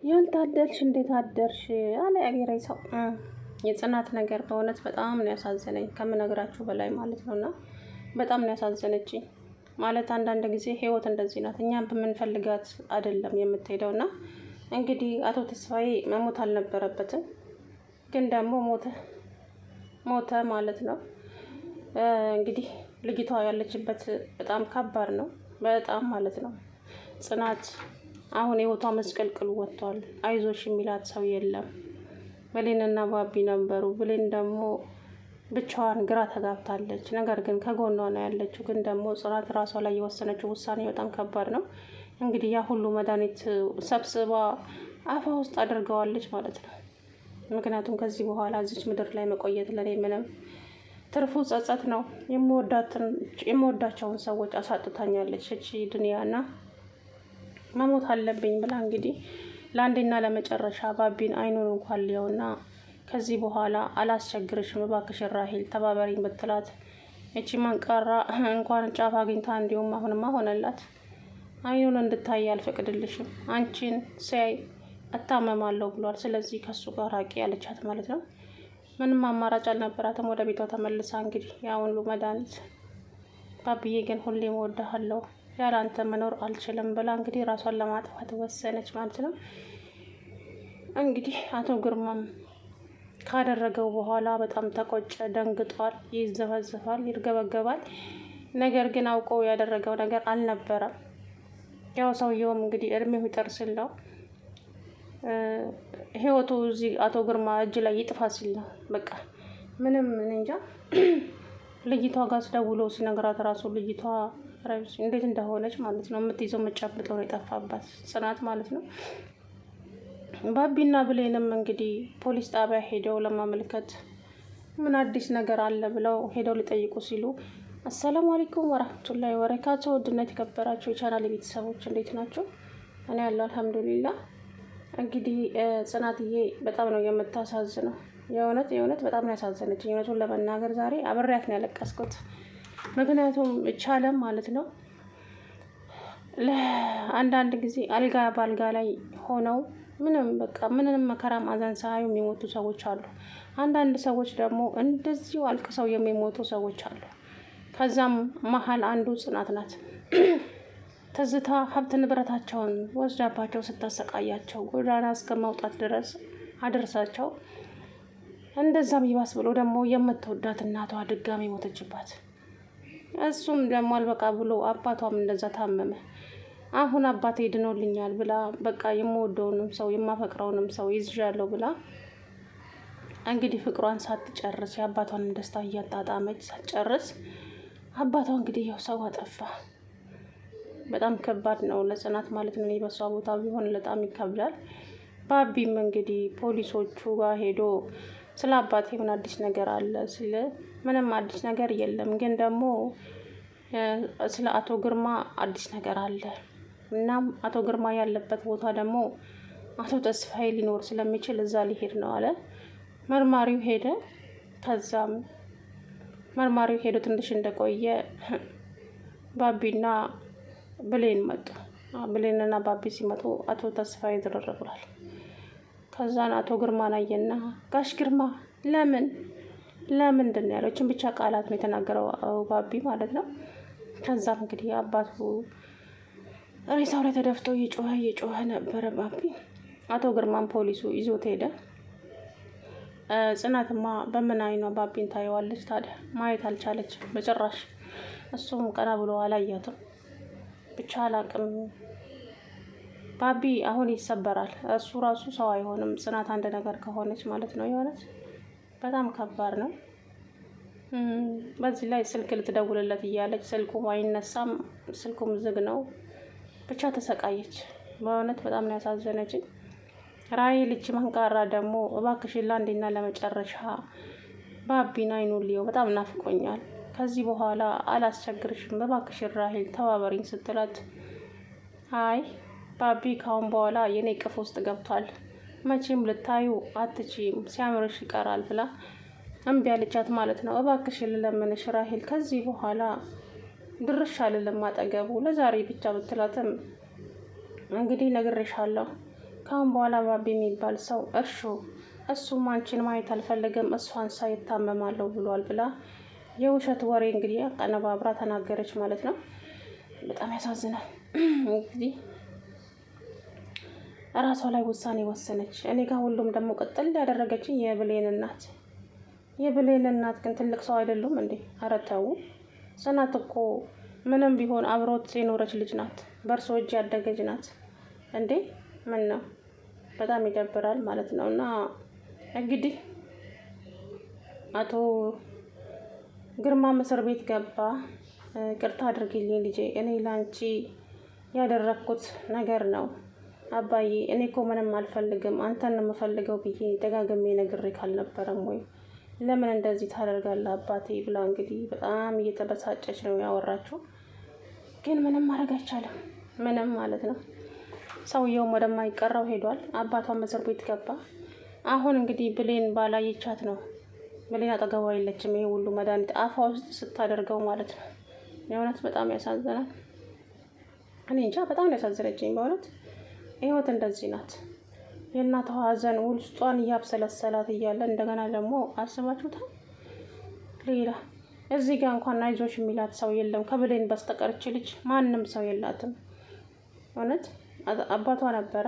ያልታደርሽ እንዴት አደርሽ አለ ያገሬ ሰው። የጽናት ነገር በእውነት በጣም ነው ያሳዘነኝ ከምነግራችሁ በላይ ማለት ነውና በጣም ነው ያሳዘነችኝ። ማለት አንዳንድ ጊዜ ህይወት እንደዚህ ናት። እኛም በምንፈልጋት አይደለም የምትሄደውና እንግዲህ አቶ ተስፋዬ መሞት አልነበረበትም፣ ግን ደግሞ ሞተ ማለት ነው። እንግዲህ ልጅቷ ያለችበት በጣም ከባድ ነው፣ በጣም ማለት ነው። ጽናት አሁን ህይወቷ መስቀልቅሉ ወጥቷል። አይዞሽ የሚላት ሰው የለም። ብሌንና ባቢ ነበሩ። ብሌን ደግሞ ብቻዋን ግራ ተጋብታለች። ነገር ግን ከጎኗ ነው ያለችው። ግን ደግሞ ጽናት ራሷ ላይ የወሰነችው ውሳኔ በጣም ከባድ ነው። እንግዲህ ያ ሁሉ መድኃኒት ሰብስባ አፋ ውስጥ አድርገዋለች ማለት ነው። ምክንያቱም ከዚህ በኋላ እዚች ምድር ላይ መቆየት ለኔ ምንም ትርፉ ጸጸት ነው። የምወዳቸውን ሰዎች አሳጥታኛለች እቺ ዱንያና መሞት አለብኝ ብላ እንግዲህ ለአንዴና ለመጨረሻ ባቢን አይኑን እንኳን ሊየውና ከዚህ በኋላ አላስቸግርሽም እባክሽ ራሄል ተባበሪኝ ብትላት እቺ መንቃራ እንኳን ጫፍ አግኝታ እንዲሁም አሁንማ ሆነላት። አይኑን እንድታይ አልፈቅድልሽም፣ አንቺን ሲያይ እታመማለሁ ብሏል። ስለዚህ ከሱ ጋር ራቂ ያለቻት ማለት ነው። ምንም አማራጭ አልነበራትም። ወደ ቤቷ ተመልሳ እንግዲህ ያ ሁሉ መድኃኒት ባብዬ ግን ሁሌም እወድሃለሁ ያላንተ መኖር አልችልም ብላ እንግዲህ ራሷን ለማጥፋት ወሰነች ማለት ነው። እንግዲህ አቶ ግርማም ካደረገው በኋላ በጣም ተቆጨ፣ ደንግጧል፣ ይዘፈዘፋል፣ ይርገበገባል። ነገር ግን አውቆ ያደረገው ነገር አልነበረም። ያው ሰውየውም እንግዲህ እድሜው ይጠር ሲል ነው ህይወቱ እዚህ አቶ ግርማ እጅ ላይ ይጥፋ ሲል ነው። በቃ ምንም እንጃ። ልጅቷ ጋር ደውሎ ሲነግራት ራሱ ልጅቷ እንዴት እንደሆነች ማለት ነው። የምትይዘው የምትጨብጠው ነው የጠፋባት ጽናት ማለት ነው። ባቢና ብሌንም እንግዲህ ፖሊስ ጣቢያ ሄደው ለማመልከት ምን አዲስ ነገር አለ ብለው ሄደው ሊጠይቁ ሲሉ አሰላሙ አለይኩም ወራህመቱላሂ ወበረካቱ። ውድና የተከበራችሁ የቻናል ቤተሰቦች እንዴት ናቸው? እኔ ያለው አልሐምዱሊላህ። እንግዲህ ጽናትዬ በጣም ነው የምታሳዝነው። የእውነት በጣም ነው ያሳዘነችኝ። እውነቱን ለመናገር ዛሬ አብሬያት ነው ያለቀስኩት። ምክንያቱም ቻለም ማለት ነው ለአንዳንድ ጊዜ አልጋ በአልጋ ላይ ሆነው ምንም መከራ ማዘን ሳያዩ የሚሞቱ ሰዎች አሉ። አንዳንድ ሰዎች ደግሞ እንደዚሁ አልቅሰው የሚሞቱ ሰዎች አሉ። ከዛም መሀል አንዱ ጽናት ናት። ትዝታ ሀብት ንብረታቸውን ወስዳባቸው ስታሰቃያቸው ጎዳና እስከ መውጣት ድረስ አደርሳቸው። እንደዛም ይባስ ብሎ ደግሞ የምትወዳት እናቷ ድጋሚ ሞተችባት። እሱም ደግሞ አልበቃ ብሎ አባቷም እንደዛ ታመመ። አሁን አባቴ ድኖልኛል ብላ በቃ የምወደውንም ሰው የማፈቅረውንም ሰው ይዝዣለሁ ብላ እንግዲህ ፍቅሯን ሳትጨርስ የአባቷን ደስታ እያጣጣመች ሳትጨርስ አባቷ እንግዲህ ያው ሰው አጠፋ። በጣም ከባድ ነው ለጽናት ማለት ነው። እኔ በሷ ቦታ ቢሆን በጣም ይከብዳል። ባቢም እንግዲህ ፖሊሶቹ ጋር ሄዶ ስለ አባቴ ምን አዲስ ነገር አለ ሲል ምንም አዲስ ነገር የለም፣ ግን ደግሞ ስለ አቶ ግርማ አዲስ ነገር አለ። እናም አቶ ግርማ ያለበት ቦታ ደግሞ አቶ ተስፋዬ ሊኖር ስለሚችል እዛ ሊሄድ ነው አለ። መርማሪው ሄደ። ከዛም መርማሪው ሄዶ ትንሽ እንደቆየ ባቢና ብሌን መጡ። ብሌንና ባቢ ሲመጡ አቶ ተስፋዬ ዝርር ብሏል። ከዛን አቶ ግርማን አየና ጋሽ ግርማ ለምንድን ነው ያለችን ብቻ ቃላት ነው የተናገረው ባቢ ማለት ነው። ከዛም እንግዲህ አባቱ ሬሳው ላይ ተደፍቶ እየጮኸ ነበረ ባቢ። አቶ ግርማን ፖሊሱ ይዞት ሄደ። ጽናትማ በምን አይኗ ባቢን ታየዋለች ታዲያ? ማየት አልቻለችም በጭራሽ። እሱም ቀና ብሎ አላያትም። ብቻ አላቅም። ባቢ አሁን ይሰበራል። እሱ ራሱ ሰው አይሆንም። ጽናት አንድ ነገር ከሆነች ማለት ነው። የሆነች በጣም ከባድ ነው። በዚህ ላይ ስልክ ልትደውልለት እያለች ስልኩም አይነሳም፣ ስልኩም ዝግ ነው። ብቻ ተሰቃየች። በእውነት በጣም ነው ያሳዘነችኝ። ራሄል እቺ መንቃራ ደግሞ እባክሽን ለአንዴና ለመጨረሻ ባቢን አይኑን ልየው በጣም ናፍቆኛል፣ ከዚህ በኋላ አላስቸግርሽም እባክሽን ራሄል ተባበሪኝ ስትላት አይ ባቢ ካሁን በኋላ የኔ ቅፍ ውስጥ ገብቷል፣ መቼም ልታዩ አትችይም፣ ሲያምርሽ ይቀራል ብላ እምቢ አለቻት ማለት ነው። እባክሽን ልለምንሽ ራሄል ከዚህ በኋላ ድርሽ አልልም አጠገቡ ለዛሬ ብቻ ብትላትም እንግዲህ ነግሬሻለሁ ከአሁን በኋላ ባቢ የሚባል ሰው እሱም አንቺን ማየት አልፈልግም፣ እሷን ሳይ እታመማለሁ ብሏል ብላ የውሸት ወሬ እንግዲህ አቀነባብራ ተናገረች ማለት ነው። በጣም ያሳዝናል። እንግዲህ እራሷ ላይ ውሳኔ ወሰነች። እኔ ጋር ሁሉም ደግሞ ቅጥል ያደረገችኝ የብሌን እናት ግን ትልቅ ሰው አይደሉም እንዴ? ኧረ ተው። ጽናት እኮ ምንም ቢሆን አብሮት የኖረች ልጅ ናት፣ በእርሶ እጅ ያደገች ናት እንዴ። ምን ነው? በጣም ይደብራል ማለት ነው። እና እንግዲህ አቶ ግርማ እስር ቤት ገባ። ቅርታ አድርጊልኝ ልጄ፣ እኔ ላንቺ ያደረግኩት ነገር ነው አባዬ። እኔ እኮ ምንም አልፈልግም፣ አንተን ነው የምፈልገው ብዬ ደጋግሜ ነግሬ ካልነበረም ወይ ለምን እንደዚህ ታደርጋለህ አባቴ ብላ እንግዲህ በጣም እየተበሳጨች ነው ያወራችው። ግን ምንም ማድረግ አይቻልም፣ ምንም ማለት ነው። ሰውየውም ወደማይቀረው ሄዷል። አባቷም እስር ቤት ገባ። አሁን እንግዲህ ብሌን ባላየቻት ነው። ብሌን አጠገቧ የለችም። ይሄ ሁሉ መድኃኒት አፏ ውስጥ ስታደርገው ማለት ነው። የእውነት በጣም ያሳዝናል። እኔ እንጃ በጣም ያሳዝነችኝ በእውነት። ህይወት እንደዚህ ናት። የእናቷ ሀዘን ውስጧን እያብሰለሰላት እያለ እንደገና ደግሞ አስባችሁታል። ሌላ እዚህ ጋር እንኳን አይዞሽ የሚላት ሰው የለም ከብሌን በስተቀር። ልጅ ማንም ሰው የላትም እውነት። አባቷ ነበረ፣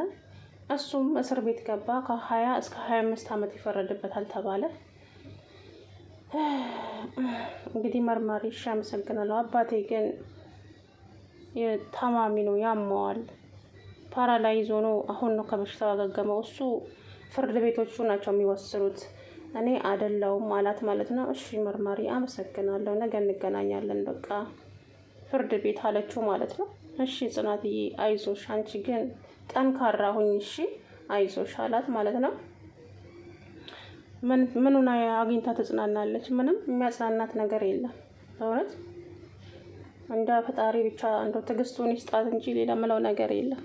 እሱም እስር ቤት ገባ። ከ20 እስከ 25 ዓመት ይፈረድበታል ተባለ። እንግዲህ መርማሪ እሺ አመሰግናለሁ። አባቴ ግን ታማሚ ነው፣ ያመዋል፣ ፓራላይዝ ሆኖ አሁን ነው ከበሽታው ያገገመው። እሱ ፍርድ ቤቶቹ ናቸው የሚወስኑት፣ እኔ አይደለሁም አላት ማለት ነው። እሺ መርማሪ አመሰግናለሁ፣ ነገ እንገናኛለን በቃ ፍርድ ቤት አለችው ማለት ነው። እሺ ጽናትዬ አይዞሽ፣ አንቺ ግን ጠንካራ ሁኝ እሺ አይዞሽ አላት ማለት ነው። ምኑን አግኝታ ትጽናናለች? ምንም የሚያጽናናት ነገር የለም በእውነት። እንደ ፈጣሪ ብቻ እንደው ትዕግስቱን ይስጣት እንጂ ሌላ ምለው ነገር የለም።